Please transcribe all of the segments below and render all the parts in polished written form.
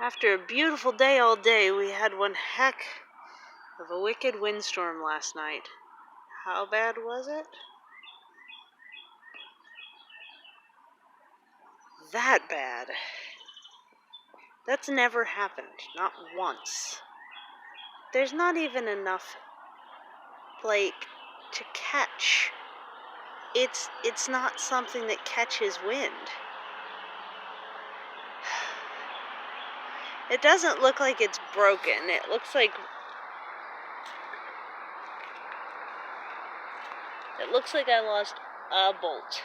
After a beautiful day all day, we had one heck of a wicked windstorm last night. How bad was it? That bad. That's never happened, not once. There's not even enough, to catch. It's not something that catches wind. It doesn't look like it's broken. It looks like I lost a bolt.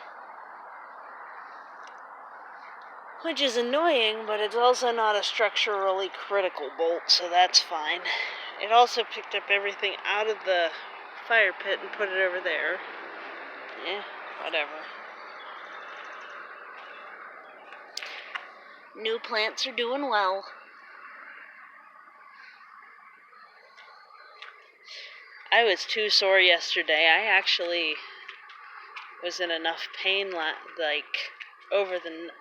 Which is annoying, but it's also not a structurally critical bolt, so that's fine. It also picked up everything out of the fire pit and put it over there. Whatever. New plants are doing well. I was too sore yesterday. I actually was in enough pain, over the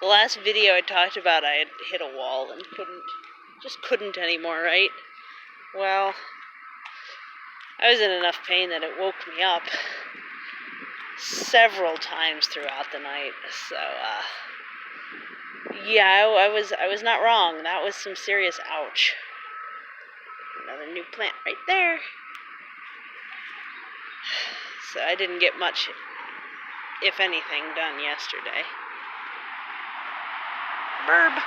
last video I talked about. I had hit a wall and couldn't anymore, right? Well, I was in enough pain that it woke me up several times throughout the night. So, I was not wrong. That was some serious ouch. Another new plant right there. So I didn't get much, if anything, done yesterday. Burb.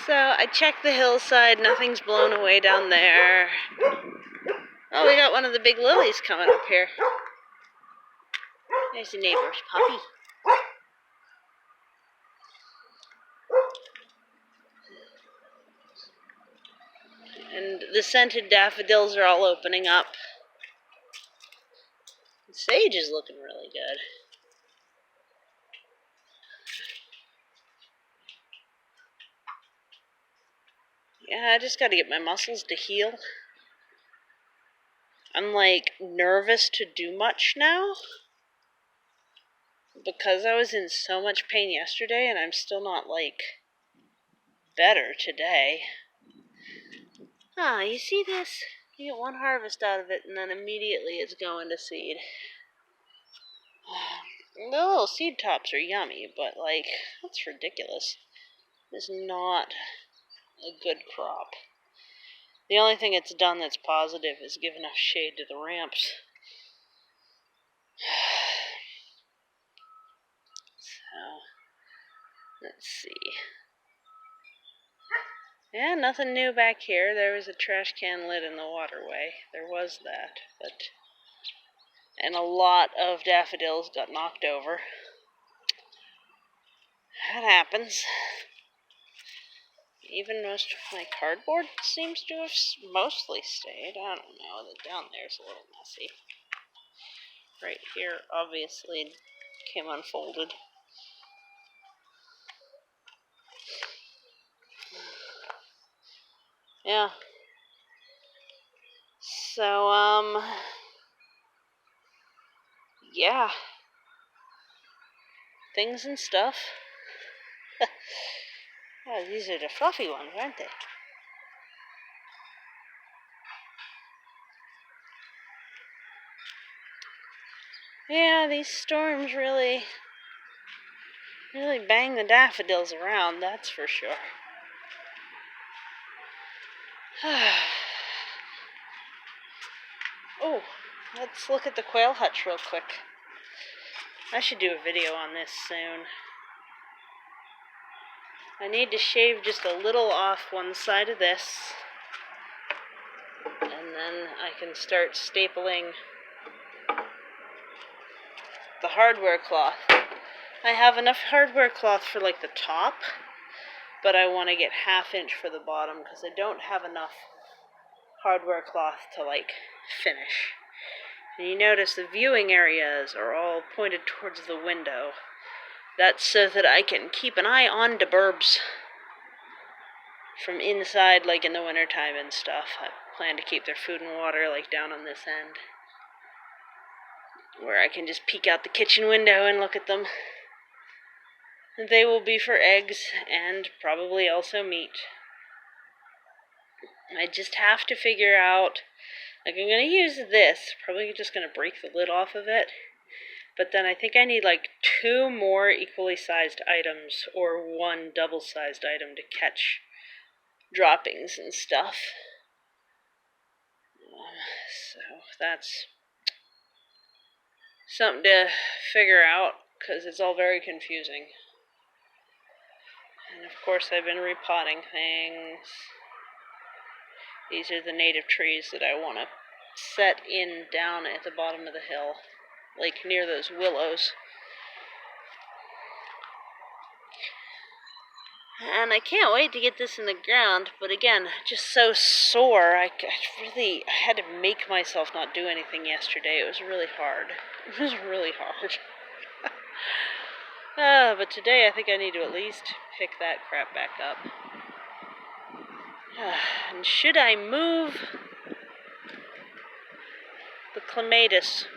So I checked the hillside. Nothing's blown away down there. Oh, we got one of the big lilies coming up here. There's the neighbor's puppy. And the scented daffodils are all opening up. The sage is looking really good. Yeah, I just gotta get my muscles to heal. I'm nervous to do much now because I was in so much pain yesterday and I'm still not better today. You see this? You get one harvest out of it and then immediately it's going to seed. The little seed tops are yummy, but that's ridiculous. It's not a good crop. The only thing it's done that's positive is give enough shade to the ramps. So, let's see. Yeah, nothing new back here. There was a trash can lid in the waterway. There was that, and a lot of daffodils got knocked over. That happens. Even most of my cardboard seems to have mostly stayed. I don't know. The down there's a little messy. Right here, obviously, came unfolded. Yeah. So, yeah. Things and stuff. Oh, these are the fluffy ones, aren't they? Yeah, these storms really bang the daffodils around, that's for sure. Oh, let's look at the quail hutch real quick. I should do a video on this soon. I need to shave just a little off one side of this, and then I can start stapling the hardware cloth. I have enough hardware cloth for the top, but I want to get 1/2 inch for the bottom because I don't have enough hardware cloth to finish. And you notice the viewing areas are all pointed towards the window. That's so that I can keep an eye on the burbs from inside, in the wintertime and stuff. plan to keep their food and water like down on this end, where I can just peek out the kitchen window and look at them. They will be for eggs and probably also meat. I just have to figure out, like, I'm going to use this, probably just going to break the lid off of it, but then I think I need like 2 more equally sized items or 1 double-sized item to catch droppings and stuff. So that's something to figure out, because it's all very confusing. And of course I've been repotting things. These are the native trees that I want to set in down at the bottom of the hill, like near those willows. And I can't wait to get this in the ground, but again, just so sore. I had to make myself not do anything yesterday. It was really hard. It was really hard. But today I think I need to at least pick that crap back up. And should I move the clematis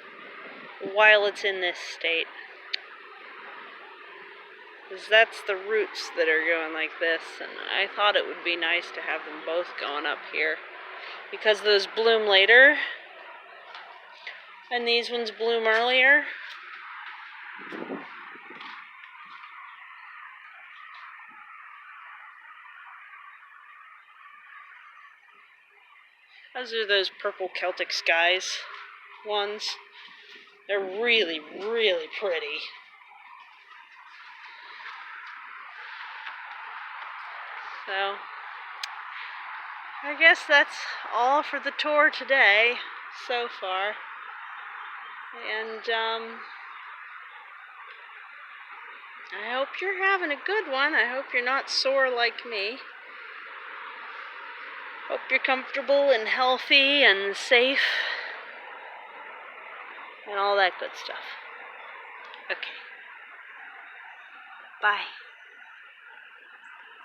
while it's in this state? Because that's the roots that are going like this, and I thought it would be nice to have them both going up here, because those bloom later and these ones bloom earlier. Those are those purple Celtic skies ones. They're really, really pretty. So, I guess that's all for the tour today, so far. And, I hope you're having a good one. I hope you're not sore like me. Hope you're comfortable and healthy and safe. And all that good stuff. Okay. Bye.